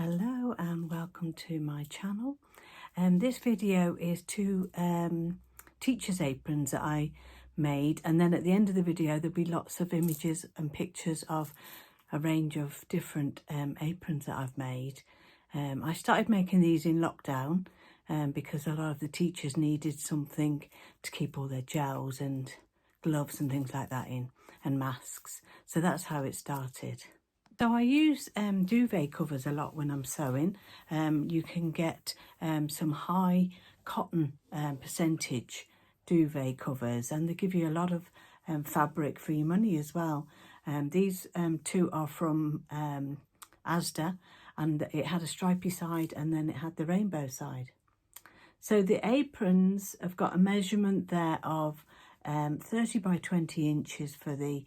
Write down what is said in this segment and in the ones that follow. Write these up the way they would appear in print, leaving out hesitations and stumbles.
Hello and welcome to my channel. This video is two teachers' aprons that I made, and then at the end of the video there'll be lots of images and pictures of a range of different aprons that I've made. I started making these in lockdown because a lot of the teachers needed something to keep all their gels and gloves and things like that in, and masks. So that's how it started. So I use duvet covers a lot when I'm sewing. You can get some high cotton percentage duvet covers, and they give you a lot of fabric for your money as well. These two are from Asda, and it had a stripy side and then it had the rainbow side. So the aprons have got a measurement there of 30 by 20 inches for the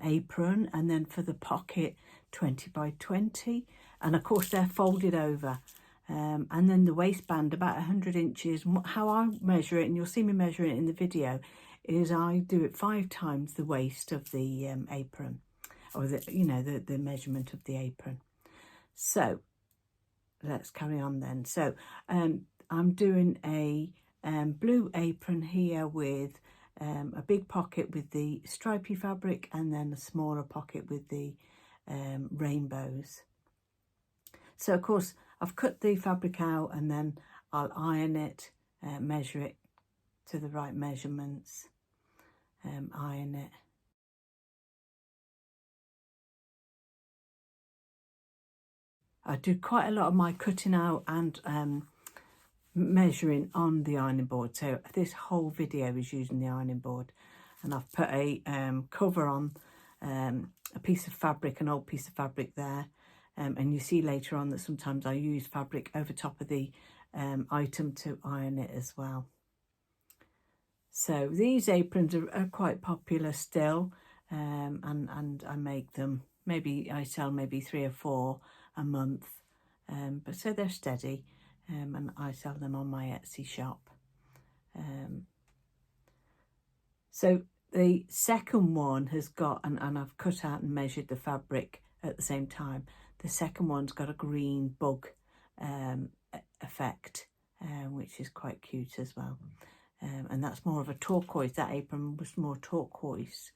apron, and then for the pocket 20 by 20, and of course they're folded over, and then the waistband about 100 inches. How I measure it, and you'll see me measure it in the video, is I do it 5 times the waist of the apron, or the measurement of the apron. So let's carry on then. So I'm doing a blue apron here with a big pocket with the stripy fabric, and then a smaller pocket with the rainbows. So of course I've cut the fabric out, and then I'll iron it, measure it to the right measurements, iron it. I do quite a lot of my cutting out and measuring on the ironing board, so this whole video is using the ironing board. And I've put a cover on a piece of fabric, an old piece of fabric there, and you see later on that sometimes I use fabric over top of the item to iron it as well. So these aprons are quite popular still, and I make them, I sell maybe 3 or 4 a month, but so they're steady. And I sell them on my Etsy shop. So the second one has got, and I've cut out and measured the fabric at the same time. The second one's got a green bug effect, which is quite cute as well. And that's more of a turquoise. That apron was more turquoise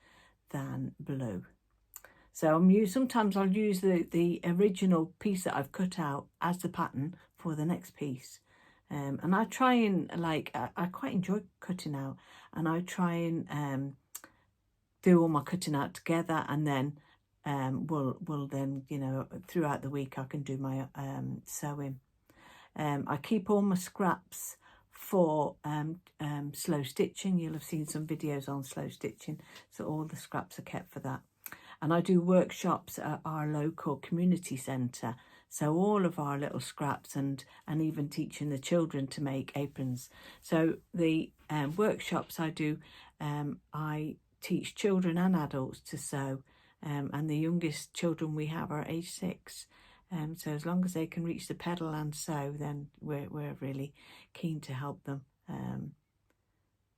than blue. So sometimes I'll use the original piece that I've cut out as the pattern for the next piece. And I try and, I quite enjoy cutting out, and I try and do all my cutting out together, and then we'll then, throughout the week I can do my sewing. I keep all my scraps for slow stitching. You'll have seen some videos on slow stitching, so all the scraps are kept for that. And I do workshops at our local community centre, so all of our little scraps, and even teaching the children to make aprons. So the workshops I do, I teach children and adults to sew, and the youngest children we have are age 6. So as long as they can reach the pedal and sew, then we're really keen to help them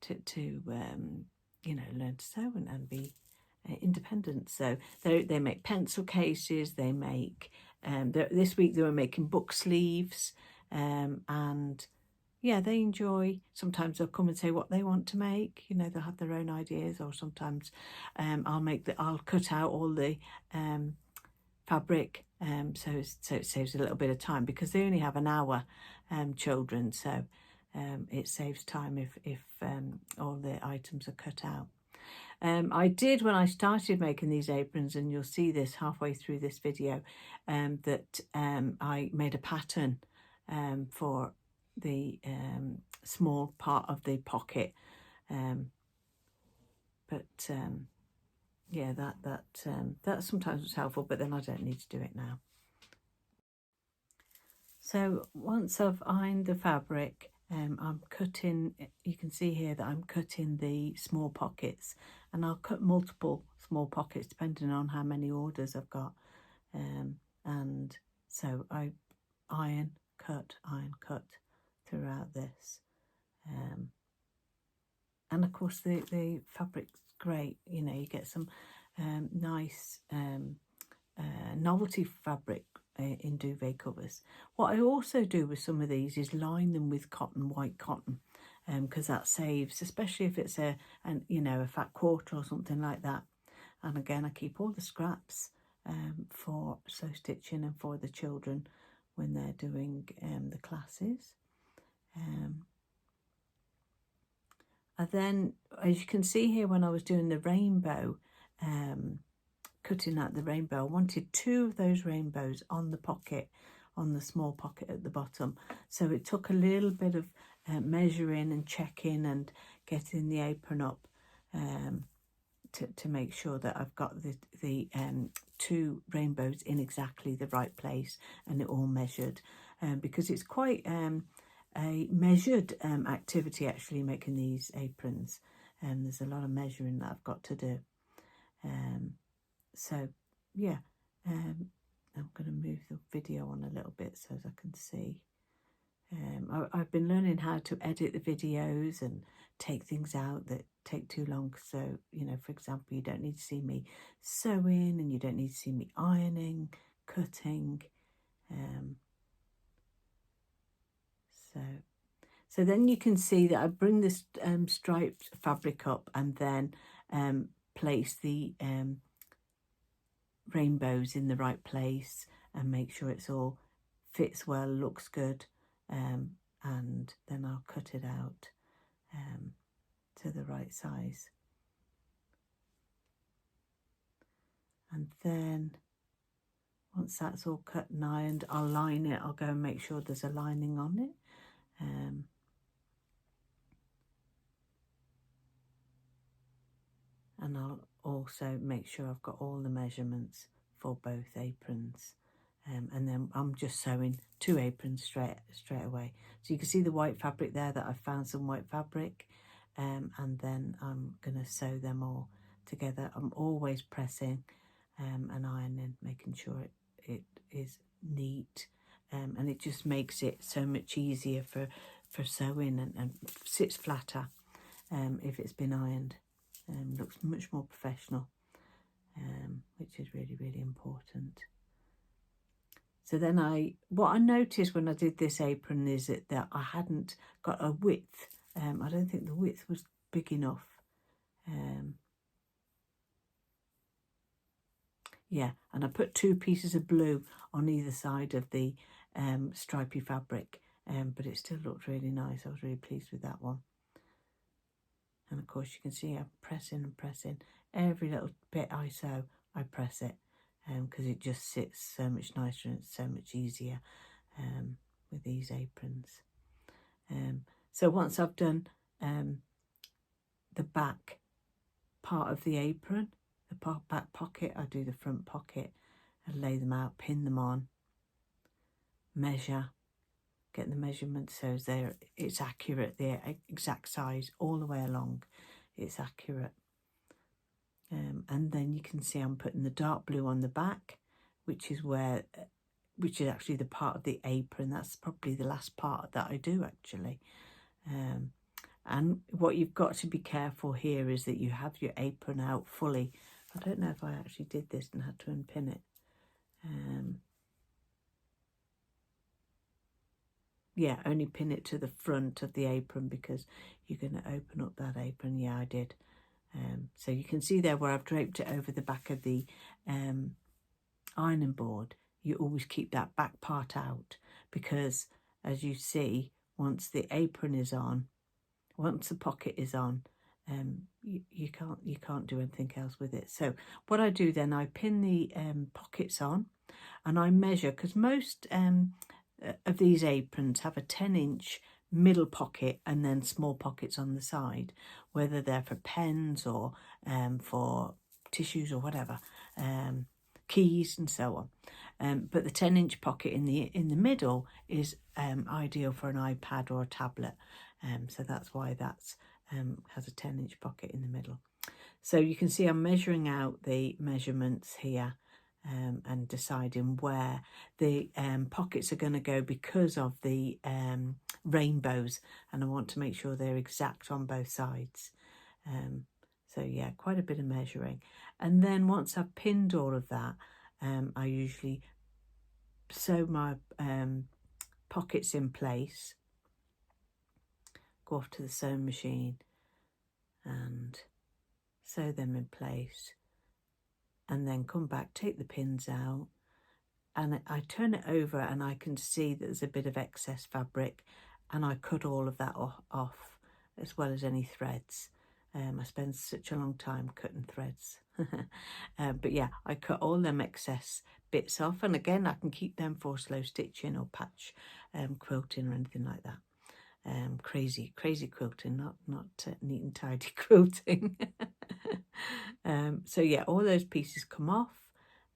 to learn to sew and be independent. So they make pencil cases, they make this week they were making book sleeves, and yeah, they enjoy. Sometimes they'll come and say what they want to make, they'll have their own ideas, or sometimes I'll cut out all the fabric, so it saves a little bit of time, because they only have an hour, children, so it saves time if all the items are cut out. I did, when I started making these aprons, and you'll see this halfway through this video, that I made a pattern for the small part of the pocket, but yeah, that sometimes was helpful, but then I don't need to do it now. So once I've ironed the fabric, I'm cutting, you can see here that I'm cutting the small pockets, and I'll cut multiple small pockets depending on how many orders I've got, and so I iron, cut throughout this, and of course the fabric's great. You get some nice novelty fabric in duvet covers. What I also do with some of these is line them with cotton, white cotton, because that saves, especially if it's a fat quarter or something like that. And again, I keep all the scraps for sew stitching and for the children when they're doing the classes. And then, as you can see here, when I was doing the rainbow, cutting out the rainbow, I wanted 2 of those rainbows on the pocket, on the small pocket at the bottom. So it took a little bit of measuring and checking and getting the apron up to make sure that I've got the 2 rainbows in exactly the right place and it all measured, because it's quite a measured activity actually making these aprons. There's a lot of measuring that I've got to do. So yeah, I'm going to move the video on a little bit so as I can see. I've been learning how to edit the videos and take things out that take too long. So, for example, you don't need to see me sewing and you don't need to see me ironing, cutting. So then you can see that I bring this striped fabric up and then place the rainbows in the right place and make sure it's all fits well, looks good, and then I'll cut it out to the right size. And then once that's all cut and ironed, I'll line it. I'll go and make sure there's a lining on it. And I'll also make sure I've got all the measurements for both aprons. And then I'm just sewing 2 aprons straight away. So you can see the white fabric there, that I've found some white fabric. And then I'm going to sew them all together. I'm always pressing and ironing, making sure it is neat. And it just makes it so much easier for sewing and sits flatter if it's been ironed. Looks much more professional, which is really, really important. So then what I noticed when I did this apron is that I hadn't got a width. I don't think the width was big enough. Yeah, and I put 2 pieces of blue on either side of the stripy fabric, but it still looked really nice. I was really pleased with that one. And of course you can see I'm pressing and pressing. Every little bit I sew, I press it, because it just sits so much nicer and it's so much easier with these aprons. So once I've done the back part of the apron, the back pocket, I do the front pocket and lay them out, pin them on, measure, get the measurements so it's accurate, the exact size all the way along, it's accurate. And then you can see I'm putting the dark blue on the back, which is actually the part of the apron. That's probably the last part that I do actually. And what you've got to be careful here is that you have your apron out fully. I don't know if I actually did this and had to unpin it. Yeah, only pin it to the front of the apron because you're going to open up that apron. Yeah, I did. So you can see there where I've draped it over the back of the ironing board. You always keep that back part out because, as you see, once the apron is on, once the pocket is on, you can't do anything else with it. So what I do then, I pin the pockets on, and I measure, because most of these aprons have a 10-inch middle pocket and then small pockets on the side, whether they're for pens or for tissues or whatever, keys and so on. But the 10-inch pocket in the middle is ideal for an iPad or a tablet. So that's why that's has a 10-inch pocket in the middle. So you can see I'm measuring out the measurements here and deciding where the pockets are going to go because of the rainbows, and I want to make sure they're exact on both sides. So yeah, quite a bit of measuring. And then once I've pinned all of that, I usually sew my pockets in place, go off to the sewing machine and sew them in place, and then come back, take the pins out, and I turn it over and I can see that there's a bit of excess fabric, and I cut all of that off as well as any threads. I spend such a long time cutting threads. But yeah, I cut all them excess bits off, and again I can keep them for slow stitching or patch quilting or anything like that. Crazy quilting, not neat and tidy quilting. So yeah, all those pieces come off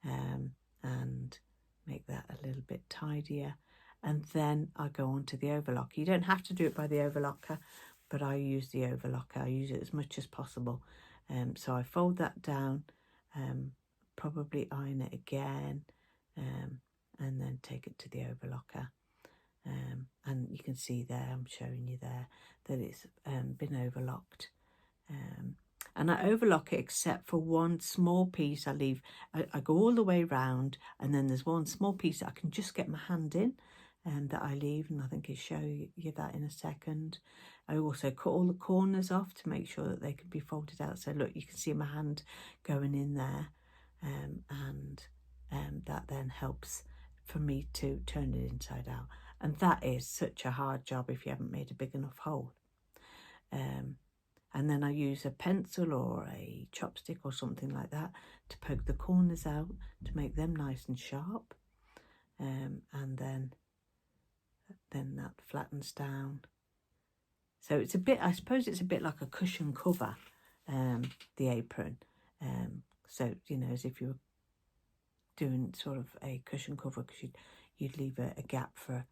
and make that a little bit tidier, and then I go on to the overlock. You don't have to do it by the overlocker, but I use the overlocker. I use it as much as possible. So I fold that down, probably iron it again, and then take it to the overlocker. And you can see there, I'm showing you there, that it's been overlocked. And I overlock it except for one small piece. I go all the way round, and then there's one small piece that I can just get my hand in, that I leave, and I think I'll show you that in a second. I also cut all the corners off to make sure that they can be folded out. So look, you can see my hand going in there, and that then helps for me to turn it inside out. And that is such a hard job if you haven't made a big enough hole. And then I use a pencil or a chopstick or something like that to poke the corners out to make them nice and sharp. And then that flattens down. So it's a bit, I suppose it's a bit like a cushion cover, the apron. So, you know, as if you were doing sort of a cushion cover, because you'd leave a gap for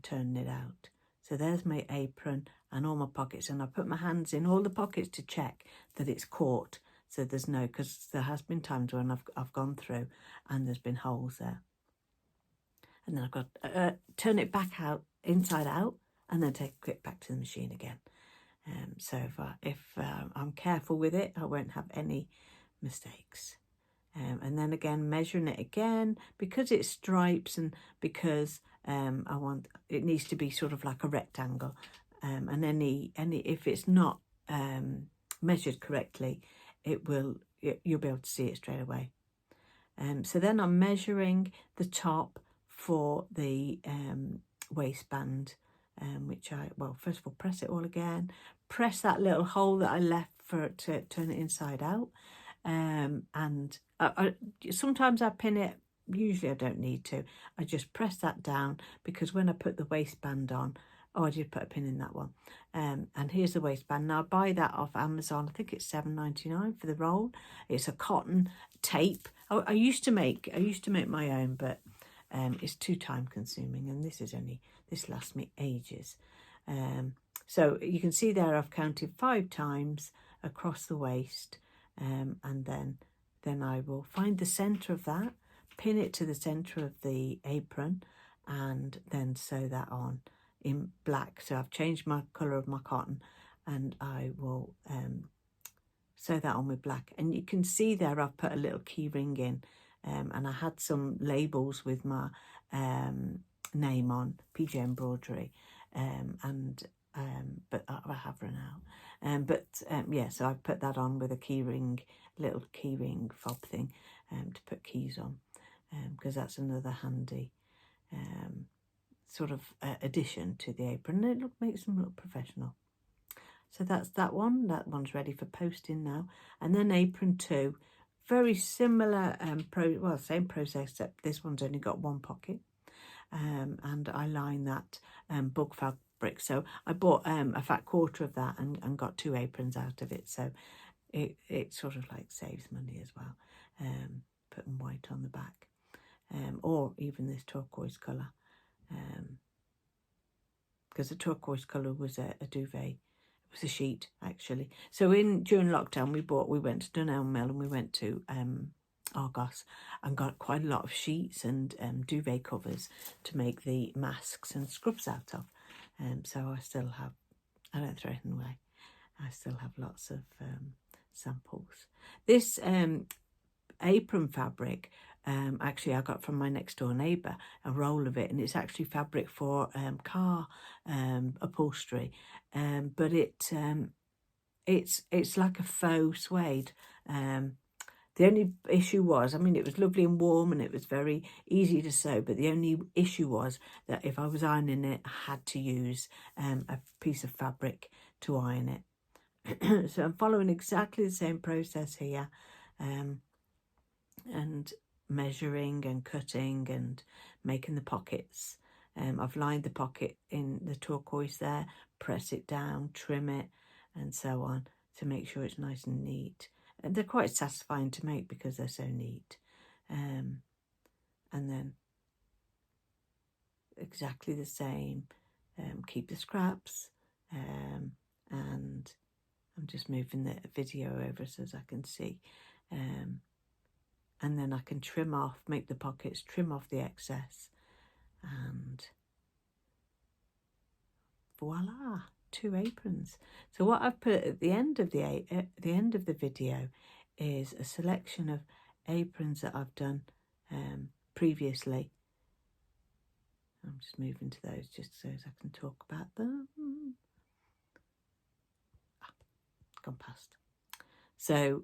turning it out. So there's my apron and all my pockets, and I put my hands in all the pockets to check that it's caught. So there's no, because there has been times when I've gone through and there's been holes there. And then I've got turn it back out, inside out, and then take it back to the machine again. So if I'm careful with it, I won't have any mistakes. And then again, measuring it again, because it's stripes and because it needs to be sort of like a rectangle. And if it's not measured correctly, you'll be able to see it straight away. So then I'm measuring the top for the waistband, which first of all, press it all again, press that little hole that I left for it to turn it inside out. And sometimes I pin it, usually I don't need to. I just press that down, because when I put the waistband on, I did put a pin in that one. And here's the waistband. Now I buy that off Amazon. I think it's $7.99 for the roll. It's a cotton tape. I used to make my own, but it's too time consuming, and this lasts me ages. So you can see there I've counted 5 times across the waist, and then I will find the centre of that, pin it to the centre of the apron, and then sew that on in black. So I've changed my colour of my cotton, and I will sew that on with black. And you can see there I've put a little key ring in, and I had some labels with my name on, PJ Embroidery, but I have run out. Yeah, so I've put that on with a key ring, little key ring fob thing, to put keys on, because that's another handy sort of addition to the apron, and it makes them look professional. So that's that one. That one's ready for posting now. And then apron 2, very similar same process, except this one's only got one pocket. And I line that bug fabric. So I bought a fat quarter of that and got 2 aprons out of it. So it sort of like saves money as well, putting white on the back, or even this turquoise colour, because the turquoise colour was a duvet. It was a sheet, actually. So during lockdown, we went to Dunelm Mill, and we went to Argos and got quite a lot of sheets and duvet covers to make the masks and scrubs out of. So I don't throw anything away. I still have lots of samples. This apron fabric actually I got from my next door neighbour, a roll of it, and it's actually fabric for car upholstery, but it's like a faux suede. The only issue was, I mean, it was lovely and warm and it was very easy to sew, but the only issue was that if I was ironing it, I had to use a piece of fabric to iron it. So I'm following exactly the same process here, and measuring and cutting and making the pockets. I've lined the pocket in the turquoise there, press it down, trim it, and so on to make sure it's nice and neat. And they're quite satisfying to make because they're so neat. And then exactly the same, keep the scraps, and I'm just moving the video over so as I can see. And then I can trim off, make the pockets, trim off the excess, and voila, 2 aprons. So what I've put at the end of the video is a selection of aprons that I've done previously. I'm just moving to those just so as I can talk about them. Gone past. So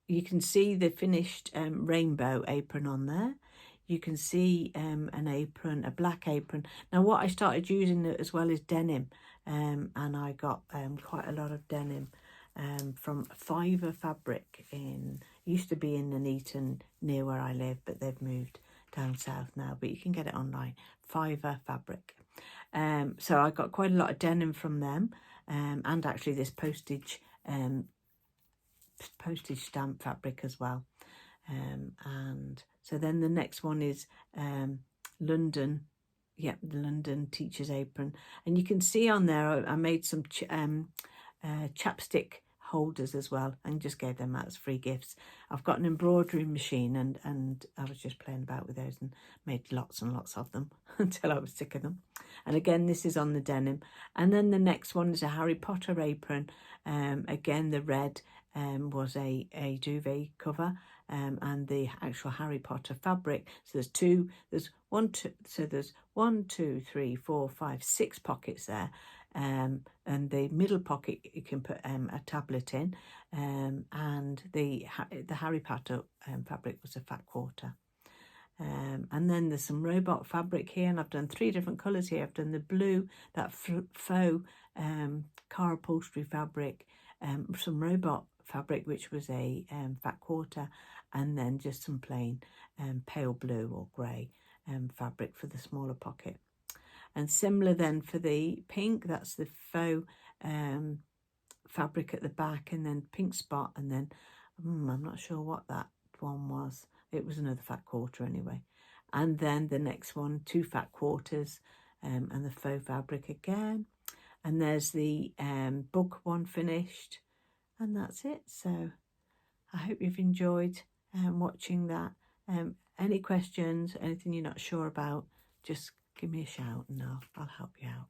you can see the finished rainbow apron on there. You can see an apron, a black apron. Now what I started using as well is denim, and I got quite a lot of denim from Fiver Fabric. Used to be in Nuneaton near where I live, but they've moved down south now, but you can get it online, Fiver Fabric. So I got quite a lot of denim from them, and actually this postage stamp fabric as well. And so then the next one is London, the London teacher's apron, and you can see on there I made some chapstick holders as well and just gave them out as free gifts. I've got an embroidery machine and I was just playing about with those and made lots and lots of them until I was sick of them. And again, this is on the denim. And then the next one is a Harry Potter apron. Again, the red was a duvet cover, and the actual Harry Potter fabric. So there's 1, 2, 3, 4, 5, 6 pockets there. And the middle pocket you can put a tablet in, and the Harry Potter fabric was a fat quarter. And then there's some robot fabric here, and I've done 3 different colours here. I've done the blue, that faux car upholstery fabric, some robot fabric which was a fat quarter, and then just some plain pale blue or grey fabric for the smaller pocket. And similar then for the pink, that's the faux fabric at the back, and then pink spot, and then I'm not sure what that one was. It was another fat quarter anyway. And then the next one, 2 fat quarters, and the faux fabric again. And there's the book one finished, and that's it. So I hope you've enjoyed watching that. Any questions, anything you're not sure about, just give me a shout and I'll help you out.